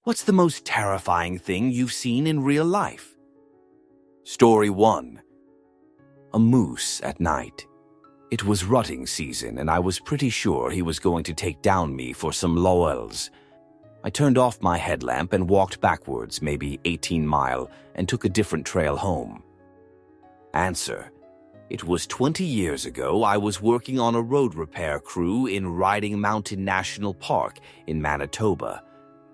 What's the most terrifying thing you've seen in real life? Story 1. A moose at night. It was rutting season, and I was pretty sure he was going to take down me for some laurels. I turned off my headlamp and walked backwards, maybe 18 miles, and took a different trail home. Answer. It was 20 years ago. I was working on a road repair crew in Riding Mountain National Park in Manitoba.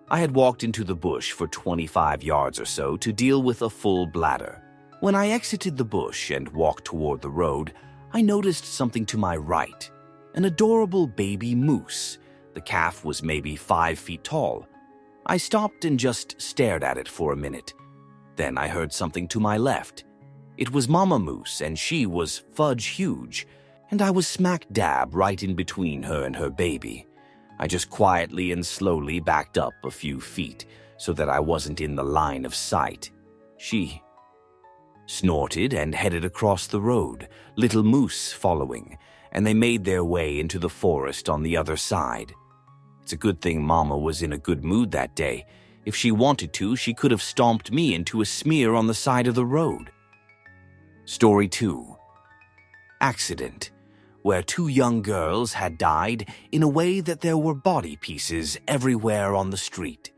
I had walked into the bush for 25 yards or so to deal with a full bladder. When I exited the bush and walked toward the road, I noticed something to my right, an adorable baby moose. The calf was maybe 5 feet tall. I stopped and just stared at it for a minute. Then I heard something to my left. It was Mama Moose, and she was fudge huge, and I was smack dab right in between her and her baby. I just quietly and slowly backed up a few feet so that I wasn't in the line of sight. She snorted and headed across the road, little Moose following, and they made their way into the forest on the other side. It's a good thing Mama was in a good mood that day. If she wanted to, she could have stomped me into a smear on the side of the road. Story 2. Accident, where 2 young girls had died in a way that there were body pieces everywhere on the street.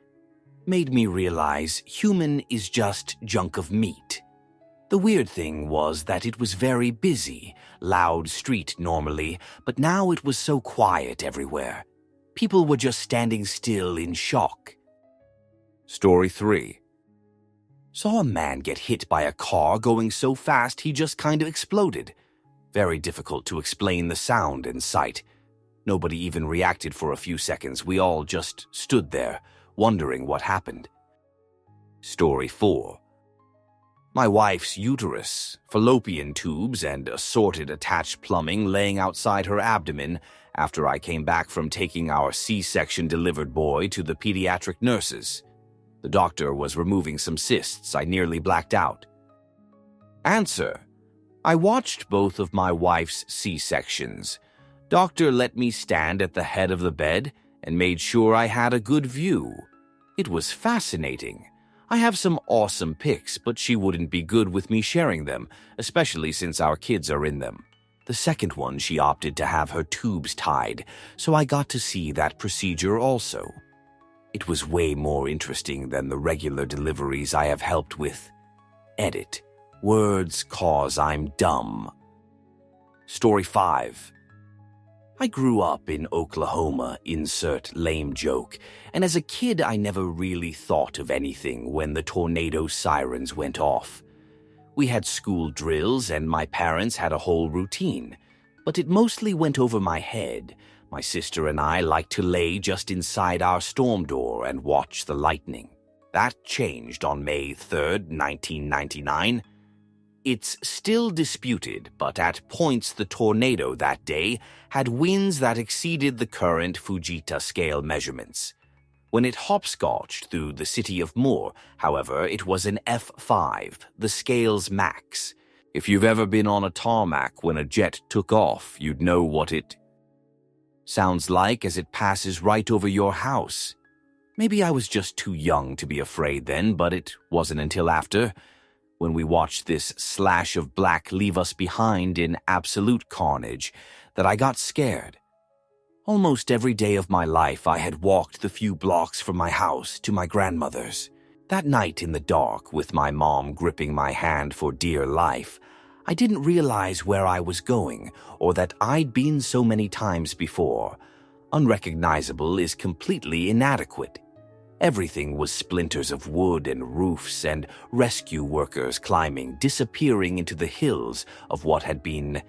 Made me realize human is just junk of meat. The weird thing was that it was very busy, loud street normally, but now it was so quiet everywhere. People were just standing still in shock. Story 3. Saw a man get hit by a car going so fast he just kind of exploded. Very difficult to explain the sound and sight. Nobody even reacted for a few seconds. We all just stood there, wondering what happened. Story 4. My wife's uterus, fallopian tubes, and assorted attached plumbing laying outside her abdomen after I came back from taking our C-section delivered boy to the pediatric nurses. The doctor was removing some cysts. I nearly blacked out. Answer. I watched both of my wife's C-sections. Doctor let me stand at the head of the bed and made sure I had a good view. It was fascinating. I have some awesome pics, but she wouldn't be good with me sharing them, especially since our kids are in them. The second one, she opted to have her tubes tied, so I got to see that procedure also. It was way more interesting than the regular deliveries I have helped with. Edit. Words cause I'm dumb. Story 5. I grew up in Oklahoma, insert lame joke, and as a kid I never really thought of anything when the tornado sirens went off. We had school drills and my parents had a whole routine, but it mostly went over my head. My sister and I liked to lay just inside our storm door and watch the lightning. That changed on May 3rd, 1999. It's still disputed, but at points the tornado that day had winds that exceeded the current Fujita scale measurements. When it hopscotched through the city of Moore, however, it was an F5, the scale's max. If you've ever been on a tarmac when a jet took off, you'd know what it sounds like as it passes right over your house. Maybe I was just too young to be afraid then, but it wasn't until after, when we watched this slash of black leave us behind in absolute carnage, that I got scared. Almost every day of my life I had walked the few blocks from my house to my grandmother's. That night in the dark, with my mom gripping my hand for dear life, I didn't realize where I was going or that I'd been so many times before. Unrecognizable is completely inadequate. Everything was splinters of wood and roofs and rescue workers climbing, disappearing into the hills of what had been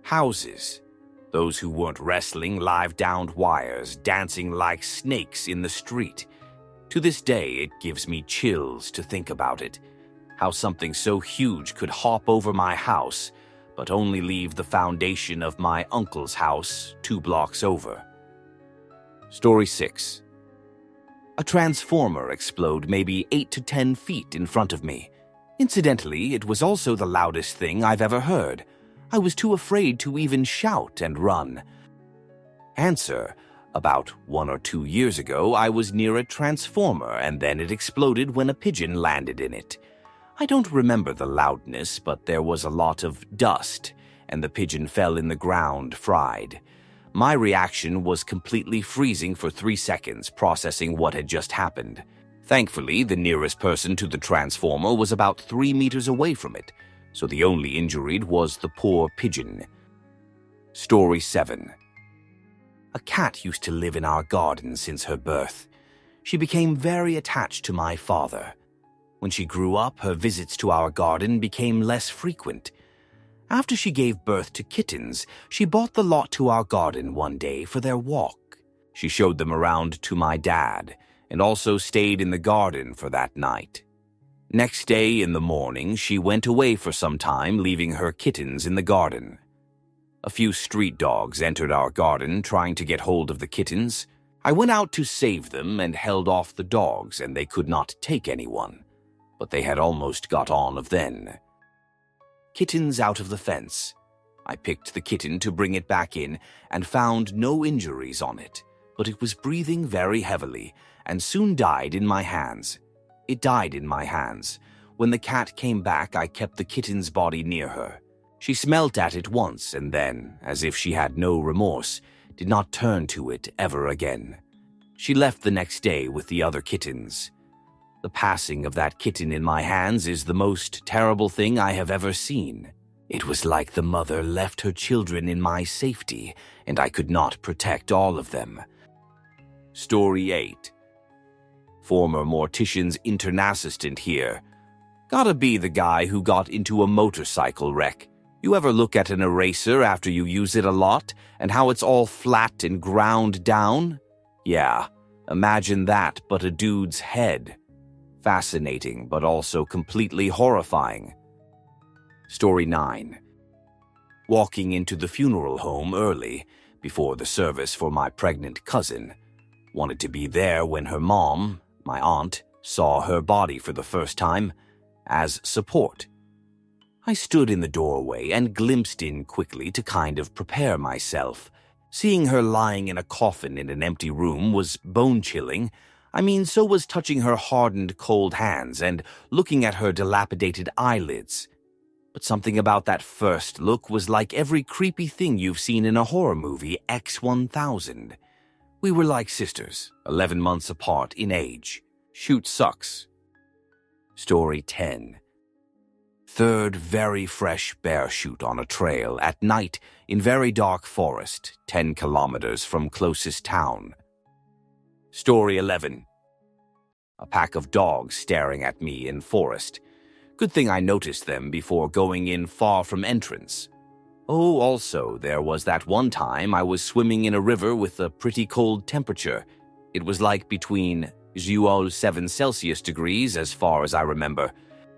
houses. Those who weren't wrestling live-downed wires, dancing like snakes in the street. To this day, it gives me chills to think about it. How something so huge could hop over my house, but only leave the foundation of my uncle's house 2 blocks over. Story 6. A transformer exploded maybe 8 to 10 feet in front of me. Incidentally, it was also the loudest thing I've ever heard. I was too afraid to even shout and run. Answer. About 1 or 2 years ago, I was near a transformer and then it exploded when a pigeon landed in it. I don't remember the loudness, but there was a lot of dust, and the pigeon fell in the ground, fried. My reaction was completely freezing for 3 seconds, processing what had just happened. Thankfully, the nearest person to the transformer was about 3 meters away from it, so the only injured was the poor pigeon. Story 7. A cat used to live in our garden since her birth. She became very attached to my father. When she grew up, her visits to our garden became less frequent. After she gave birth to kittens, she brought the lot to our garden one day for their walk. She showed them around to my dad, and also stayed in the garden for that night. Next day in the morning, she went away for some time, leaving her kittens in the garden. A few street dogs entered our garden, trying to get hold of the kittens. I went out to save them and held off the dogs, and they could not take anyone. But they had almost got on of then. Kittens out of the fence. I picked the kitten to bring it back in and found no injuries on it, but it was breathing very heavily and soon died in my hands. It died in my hands. When the cat came back, I kept the kitten's body near her. She smelt at it once and then, as if she had no remorse, did not turn to it ever again. She left the next day with the other kittens. The passing of that kitten in my hands is the most terrible thing I have ever seen. It was like the mother left her children in my safety, and I could not protect all of them. Story 8. Former Mortician's intern assistant here. Gotta be the guy who got into a motorcycle wreck. You ever look at an eraser after you use it a lot, and how it's all flat and ground down? Yeah, imagine that, but a dude's head. Fascinating, but also completely horrifying. Story 9. Walking into the funeral home early, before the service for my pregnant cousin. Wanted to be there when her mom, my aunt, saw her body for the first time, as support. I stood in the doorway and glimpsed in quickly to kind of prepare myself. Seeing her lying in a coffin in an empty room was bone-chilling. I mean, so was touching her hardened, cold hands and looking at her dilapidated eyelids. But something about that first look was like every creepy thing you've seen in a horror movie X-1000. We were like sisters, 11 months apart in age. Shoot sucks. Story 10. Third very fresh bear shoot on a trail at night in very dark forest, 10 kilometers from closest town. Story 11. A pack of dogs staring at me in forest. Good thing I noticed them before going in far from entrance. Oh, also, there was that one time I was swimming in a river with a pretty cold temperature. It was like between 7 Celsius degrees as far as I remember.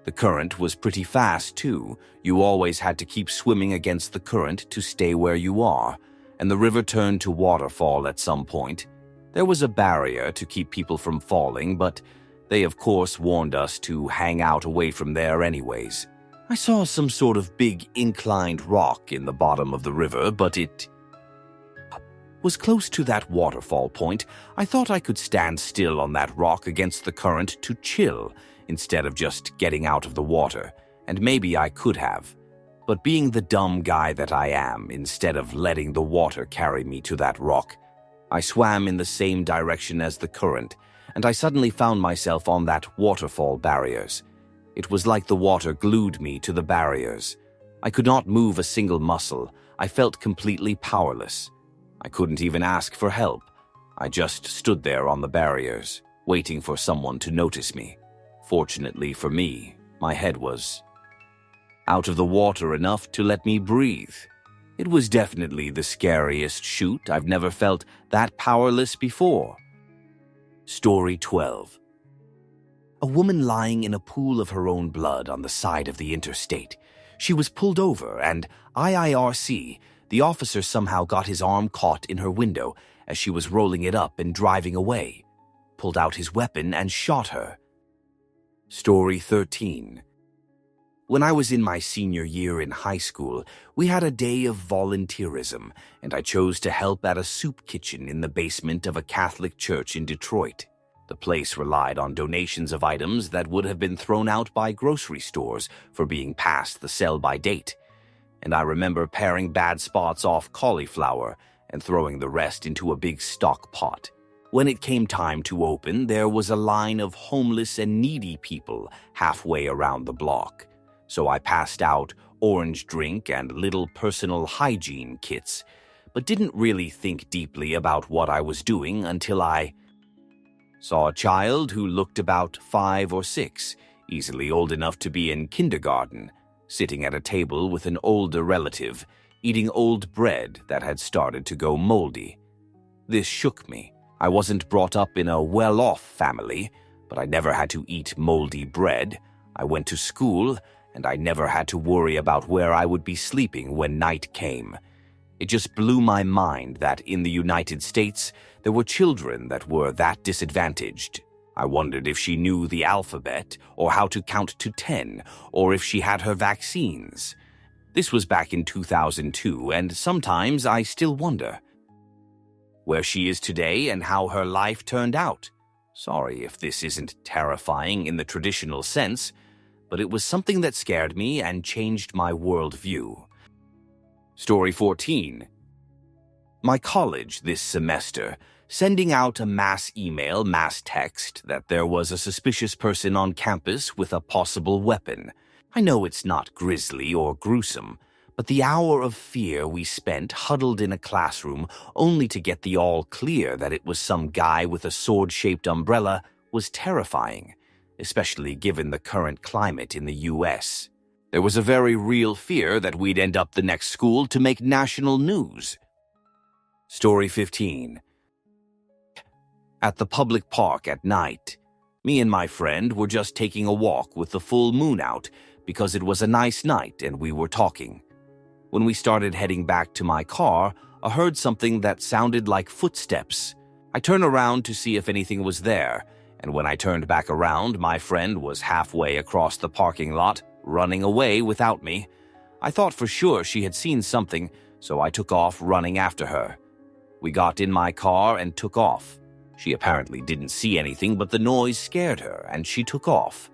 The current was pretty fast, too. You always had to keep swimming against the current to stay where you are, and the river turned to waterfall at some point. There was a barrier to keep people from falling, but they of course warned us to hang out away from there anyways. I saw some sort of big inclined rock in the bottom of the river, but it was close to that waterfall point. I thought I could stand still on that rock against the current to chill, instead of just getting out of the water, and maybe I could have. But being the dumb guy that I am, instead of letting the water carry me to that rock, I swam in the same direction as the current, and I suddenly found myself on that waterfall barriers. It was like the water glued me to the barriers. I could not move a single muscle. I felt completely powerless. I couldn't even ask for help. I just stood there on the barriers, waiting for someone to notice me. Fortunately for me, my head was out of the water enough to let me breathe. It was definitely the scariest shoot. I've never felt that powerless before. Story 12. A woman lying in a pool of her own blood on the side of the interstate. She was pulled over and IIRC, the officer somehow got his arm caught in her window as she was rolling it up and driving away, pulled out his weapon and shot her. Story 13. When I was in my senior year in high school, we had a day of volunteerism, and I chose to help at a soup kitchen in the basement of a Catholic church in Detroit. The place relied on donations of items that would have been thrown out by grocery stores for being past the sell-by date, and I remember paring bad spots off cauliflower and throwing the rest into a big stock pot. When it came time to open, there was a line of homeless and needy people halfway around the block. So I passed out orange drink and little personal hygiene kits, but didn't really think deeply about what I was doing until I saw a child who looked about 5 or 6, easily old enough to be in kindergarten, sitting at a table with an older relative, eating old bread that had started to go moldy. This shook me. I wasn't brought up in a well-off family, but I never had to eat moldy bread. I went to school, and I never had to worry about where I would be sleeping when night came. It just blew my mind that in the United States, there were children that were that disadvantaged. I wondered if she knew the alphabet, or how to count to 10, or if she had her vaccines. This was back in 2002, and sometimes I still wonder where she is today and how her life turned out. Sorry if this isn't terrifying in the traditional sense, but it was something that scared me and changed my worldview. Story 14. My college this semester, sending out a mass email, mass text that there was a suspicious person on campus with a possible weapon. I know it's not grisly or gruesome, but the hour of fear we spent huddled in a classroom only to get the all clear that it was some guy with a sword-shaped umbrella was terrifying, especially given the current climate in the U.S. There was a very real fear that we'd end up the next school to make national news. Story 15. At the public park at night, me and my friend were just taking a walk with the full moon out because it was a nice night and we were talking. When we started heading back to my car, I heard something that sounded like footsteps. I turned around to see if anything was there, and when I turned back around, my friend was halfway across the parking lot, running away without me. I thought for sure she had seen something, so I took off running after her. We got in my car and took off. She apparently didn't see anything, but the noise scared her, and she took off,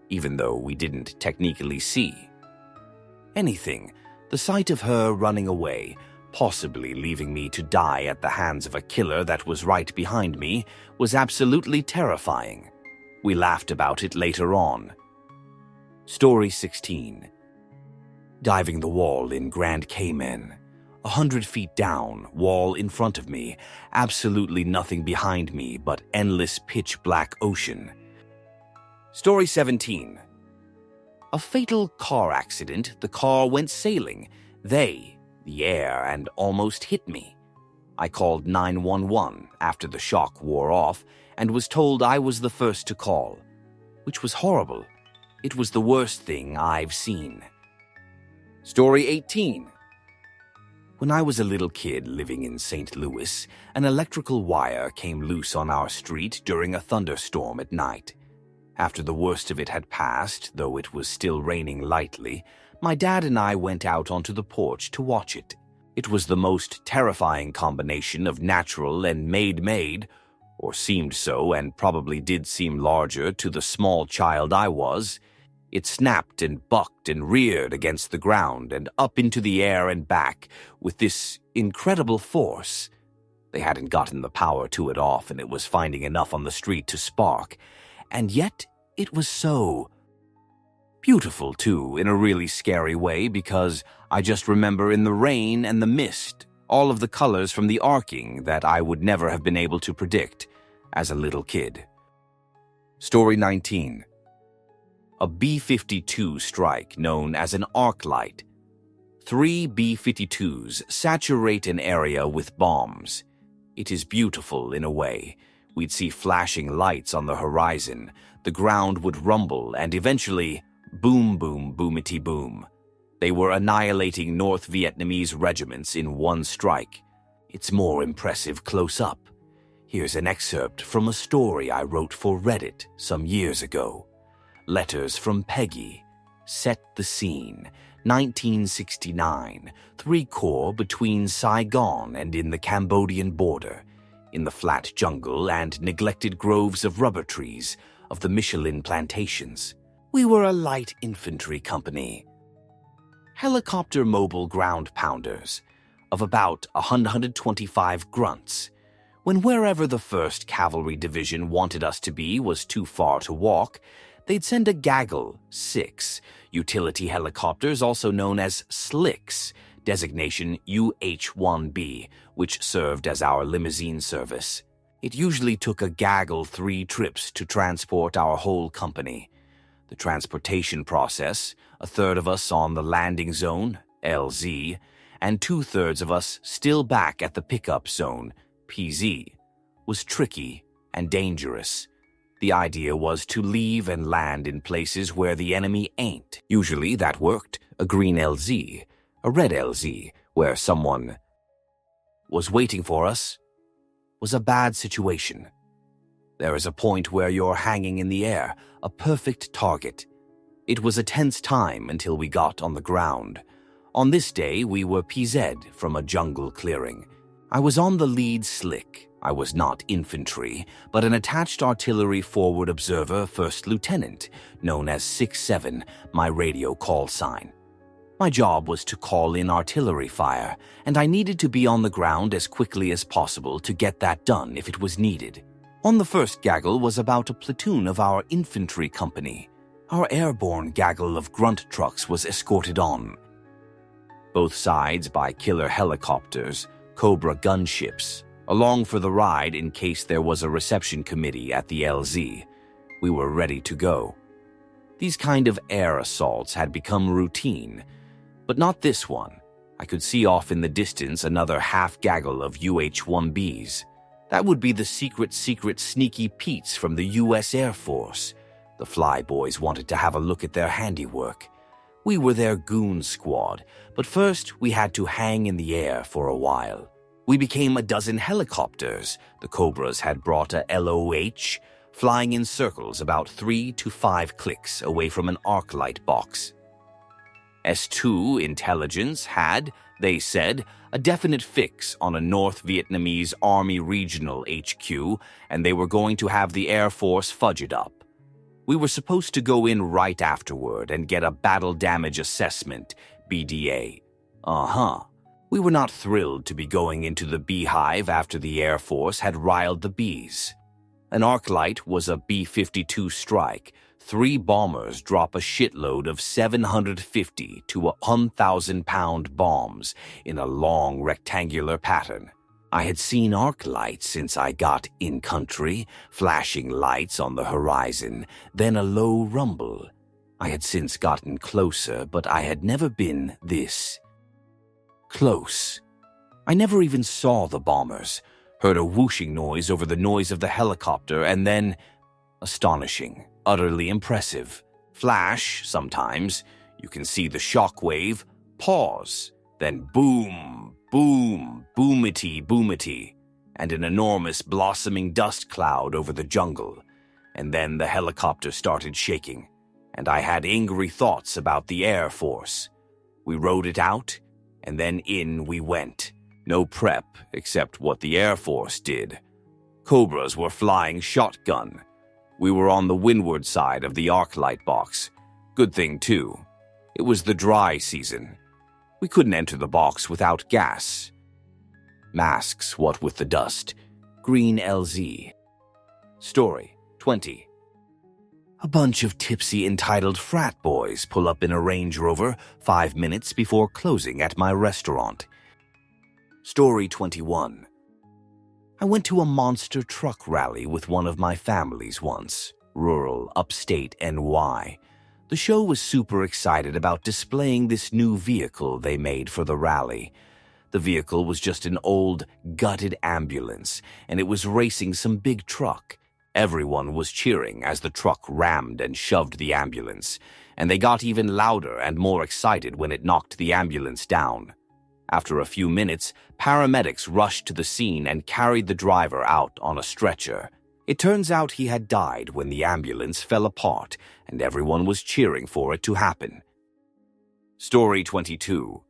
even though we didn't technically see anything. The sight of her running away, possibly leaving me to die at the hands of a killer that was right behind me, was absolutely terrifying. We laughed about it later on. Story 16. Diving the wall in Grand Cayman. 100 feet down, wall in front of me, absolutely nothing behind me but endless pitch-black ocean. Story 17. A fatal car accident. The car went sailing. The air, and almost hit me. I called 911 after the shock wore off and was told I was the first to call, which was horrible. It was the worst thing I've seen. Story 18. When I was a little kid living in St. Louis, an electrical wire came loose on our street during a thunderstorm at night. After the worst of it had passed, though it was still raining lightly, my dad and I went out onto the porch to watch it. It was the most terrifying combination of natural and made, or seemed so and probably did seem larger to the small child I was. It snapped and bucked and reared against the ground and up into the air and back with this incredible force. They hadn't gotten the power to it off, and it was finding enough on the street to spark. And yet, it was so beautiful, too, in a really scary way, because I just remember in the rain and the mist, all of the colors from the arcing that I would never have been able to predict as a little kid. Story 19. A B-52 strike known as an arc light. 3 B-52s saturate an area with bombs. It is beautiful in a way. We'd see flashing lights on the horizon, the ground would rumble, and eventually, boom, boom, boomity boom. They were annihilating North Vietnamese regiments in one strike. It's more impressive close up. Here's an excerpt from a story I wrote for Reddit some years ago. Letters from Peggy, set the scene. 1969, 3 Corps between Saigon and in the Cambodian border, in the flat jungle and neglected groves of rubber trees of the Michelin plantations. We were a light infantry company. Helicopter mobile ground pounders of about 125 grunts. When wherever the 1st Cavalry Division wanted us to be was too far to walk, they'd send a gaggle, 6, utility helicopters, also known as SLICs, designation UH-1B, which served as our limousine service. It usually took a gaggle 3 trips to transport our whole company. The transportation process, a third of us on the landing zone, LZ, and 2/3 of us still back at the pickup zone, PZ, was tricky and dangerous. The idea was to leave and land in places where the enemy ain't. Usually that worked, a green LZ, a red LZ, where someone was waiting for us, was a bad situation. There is a point where you're hanging in the air, a perfect target. It was a tense time until we got on the ground. On this day, we were PZ'd from a jungle clearing. I was on the lead SLIC. I was not infantry, but an attached artillery forward observer, first lieutenant, known as 6-7, my radio call sign. My job was to call in artillery fire, and I needed to be on the ground as quickly as possible to get that done if it was needed. On the first gaggle was about a platoon of our infantry company. Our airborne gaggle of grunt trucks was escorted on, both sides by killer helicopters, Cobra gunships, along for the ride in case there was a reception committee at the LZ. We were ready to go. These kind of air assaults had become routine, but not this one. I could see off in the distance another half gaggle of UH-1Bs. That would be the secret sneaky Petes from the U.S. Air Force. The Fly Boys wanted to have a look at their handiwork. We were their goon squad, but first we had to hang in the air for a while. We became a dozen helicopters. The Cobras had brought a LOH, flying in circles about 3 to 5 clicks away from an arc light box. S2 Intelligence had, they said, a definite fix on a North Vietnamese Army Regional HQ, and they were going to have the Air Force fudge it up. We were supposed to go in right afterward and get a battle damage assessment, BDA. We were not thrilled to be going into the beehive after the Air Force had riled the bees. An arc light was a B-52 strike. 3 bombers drop a shitload of 750 to 1,000-pound bombs in a long rectangular pattern. I had seen arc lights since I got in country, flashing lights on the horizon, then a low rumble. I had since gotten closer, but I had never been this close. I never even saw the bombers, heard a whooshing noise over the noise of the helicopter, and then astonishing, utterly impressive. Flash, sometimes. You can see the shockwave, pause, then boom, boom, boomity, and an enormous blossoming dust cloud over the jungle. And then the helicopter started shaking, and I had angry thoughts about the Air Force. We rode it out, and then in we went. No prep, except what the Air Force did. Cobras were flying shotgun. We were on the windward side of the arc light box. Good thing, too. It was the dry season. We couldn't enter the box without gas. Masks, what with the dust. Green LZ. Story 20. A bunch of tipsy entitled frat boys pull up in a Range Rover 5 minutes before closing at my restaurant. Story 21. I went to a monster truck rally with one of my families once, rural, upstate NY. The show was super excited about displaying this new vehicle they made for the rally. The vehicle was just an old, gutted ambulance, and it was racing some big truck. Everyone was cheering as the truck rammed and shoved the ambulance, and they got even louder and more excited when it knocked the ambulance down. After a few minutes, paramedics rushed to the scene and carried the driver out on a stretcher. It turns out he had died when the ambulance fell apart, and everyone was cheering for it to happen. Story 22.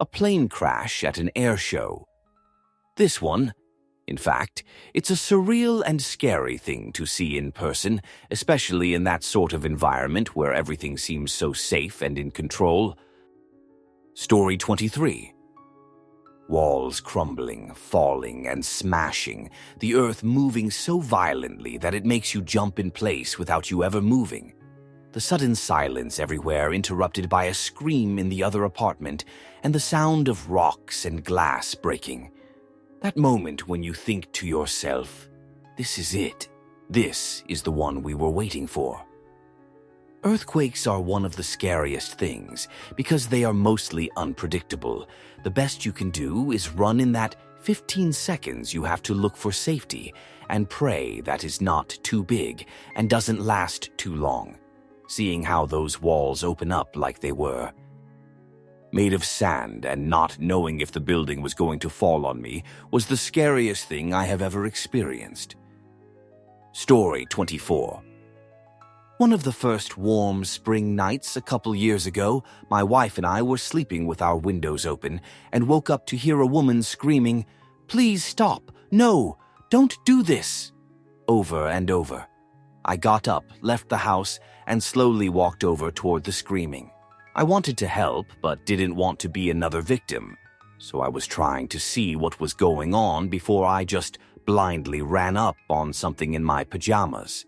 A plane crash at an air show. This one, in fact, it's a surreal and scary thing to see in person, especially in that sort of environment where everything seems so safe and in control. Story 23. Walls crumbling, falling, and smashing, the earth moving so violently that it makes you jump in place without you ever moving. The sudden silence everywhere interrupted by a scream in the other apartment and the sound of rocks and glass breaking. That moment when you think to yourself, this is it. This is the one we were waiting for. Earthquakes are one of the scariest things because they are mostly unpredictable. The best you can do is run in that 15 seconds you have to look for safety and pray that is not too big and doesn't last too long. Seeing how those walls open up like they were. Made of sand and not knowing if the building was going to fall on me was the scariest thing I have ever experienced. Story 24. One of the first warm spring nights a couple years ago, my wife and I were sleeping with our windows open and woke up to hear a woman screaming, "Please stop! No! Don't do this!" over and over. I got up, left the house, and slowly walked over toward the screaming. I wanted to help, but didn't want to be another victim, so I was trying to see what was going on before I just blindly ran up on something in my pajamas.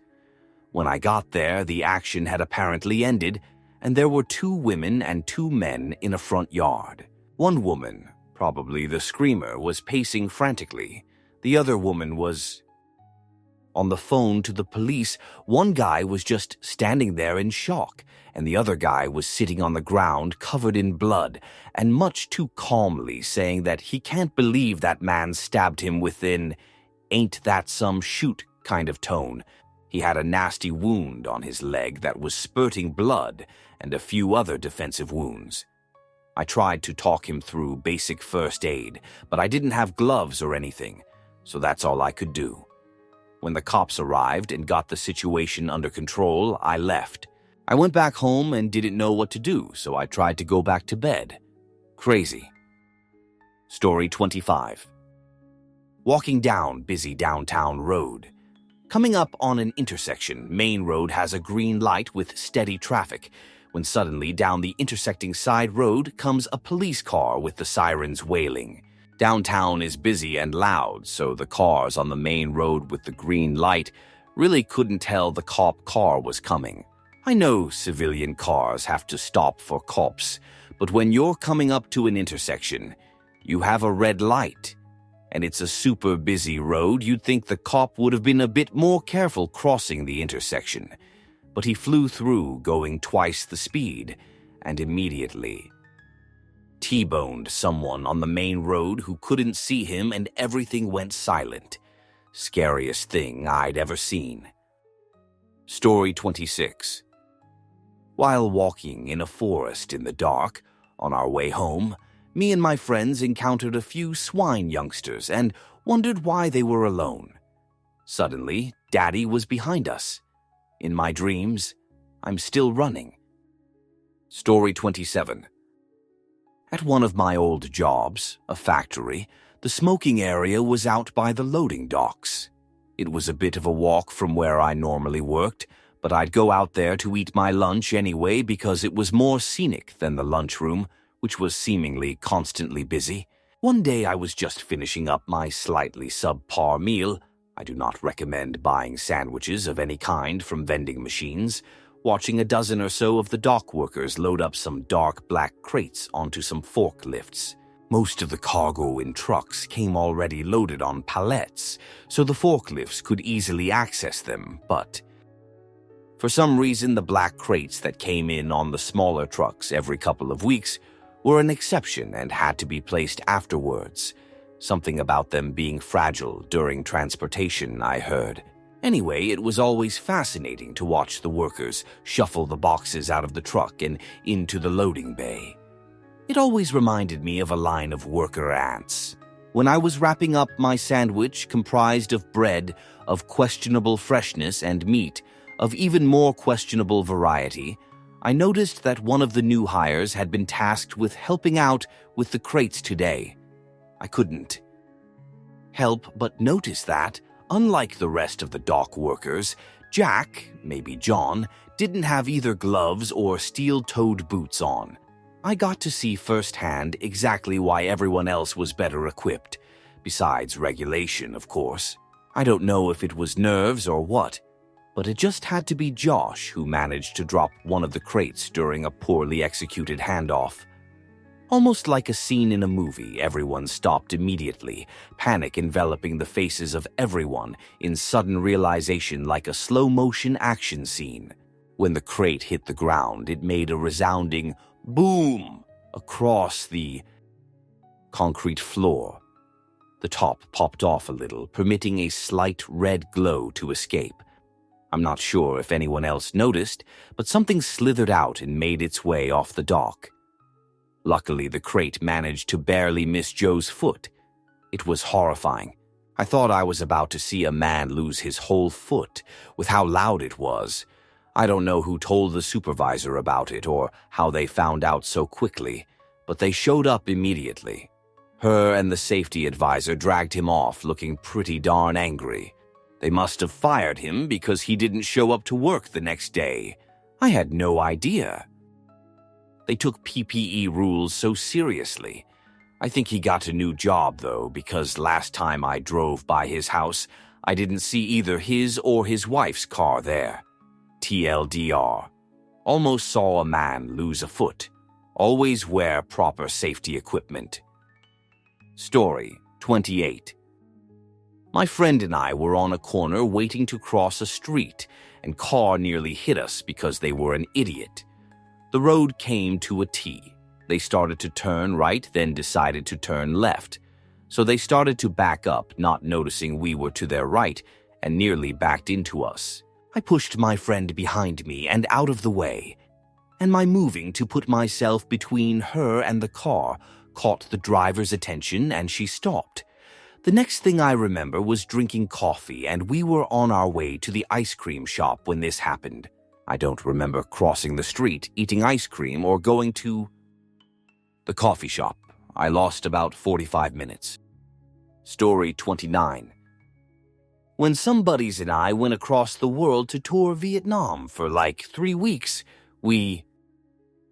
When I got there, the action had apparently ended, and there were 2 women and 2 men in a front yard. One woman, probably the screamer, was pacing frantically. The other woman was on the phone to the police. One guy was just standing there in shock, and the other guy was sitting on the ground covered in blood and much too calmly saying that he can't believe that man stabbed him with an "ain't that some shoot" kind of tone. He had a nasty wound on his leg that was spurting blood and a few other defensive wounds. I tried to talk him through basic first aid, but I didn't have gloves or anything, so that's all I could do. When the cops arrived and got the situation under control, I left. I went back home and didn't know what to do, so I tried to go back to bed. Crazy. Story 25. Walking down busy downtown road. Coming up on an intersection, main road has a green light with steady traffic, when suddenly down the intersecting side road comes a police car with the sirens wailing. Downtown is busy and loud, so the cars on the main road with the green light really couldn't tell the cop car was coming. I know civilian cars have to stop for cops, but when you're coming up to an intersection, you have a red light, and it's a super busy road. You'd think the cop would have been a bit more careful crossing the intersection, but he flew through going twice the speed, and immediately T-boned someone on the main road who couldn't see him, and everything went silent. Scariest thing I'd ever seen. Story 26. While walking in a forest in the dark, on our way home, me and my friends encountered a few swine youngsters and wondered why they were alone. Suddenly, Daddy was behind us. In my dreams, I'm still running. Story 27. At one of my old jobs, a factory, the smoking area was out by the loading docks. It was a bit of a walk from where I normally worked, but I'd go out there to eat my lunch anyway because it was more scenic than the lunchroom, which was seemingly constantly busy. One day I was just finishing up my slightly subpar meal. I do not recommend buying sandwiches of any kind from vending machines, watching a dozen or so of the dock workers load up some dark black crates onto some forklifts. Most of the cargo in trucks came already loaded on pallets, so the forklifts could easily access them, but for some reason the black crates that came in on the smaller trucks every couple of weeks were an exception and had to be placed afterwards. Something about them being fragile during transportation, I heard. Anyway, it was always fascinating to watch the workers shuffle the boxes out of the truck and into the loading bay. It always reminded me of a line of worker ants. When I was wrapping up my sandwich comprised of bread of questionable freshness and meat of even more questionable variety, I noticed that one of the new hires had been tasked with helping out with the crates today. I couldn't help but notice that, unlike the rest of the dock workers, Jack, maybe John, didn't have either gloves or steel-toed boots on. I got to see firsthand exactly why everyone else was better equipped, besides regulation, of course. I don't know if it was nerves or what, but it just had to be Josh who managed to drop one of the crates during a poorly executed handoff. Almost like a scene in a movie, everyone stopped immediately, panic enveloping the faces of everyone in sudden realization like a slow-motion action scene. When the crate hit the ground, it made a resounding boom across the concrete floor. The top popped off a little, permitting a slight red glow to escape. I'm not sure if anyone else noticed, but something slithered out and made its way off the dock. Luckily, the crate managed to barely miss Joe's foot. It was horrifying. I thought I was about to see a man lose his whole foot with how loud it was. I don't know who told the supervisor about it or how they found out so quickly, but they showed up immediately. Her and the safety advisor dragged him off looking pretty darn angry. They must have fired him because he didn't show up to work the next day. I had no idea. They took PPE rules so seriously. I think he got a new job, though, because last time I drove by his house, I didn't see either his or his wife's car there. TLDR. Almost saw a man lose a foot. Always wear proper safety equipment. Story 28. My friend and I were on a corner waiting to cross a street, and car nearly hit us because they were an idiot. The road came to a T. They started to turn right, then decided to turn left. So they started to back up, not noticing we were to their right, and nearly backed into us. I pushed my friend behind me and out of the way, and my moving to put myself between her and the car caught the driver's attention, and she stopped. The next thing I remember was drinking coffee, and we were on our way to the ice cream shop when this happened. I don't remember crossing the street, eating ice cream, or going to the coffee shop. I lost about 45 minutes. Story 29. When some buddies and I went across the world to tour Vietnam for like 3 weeks, we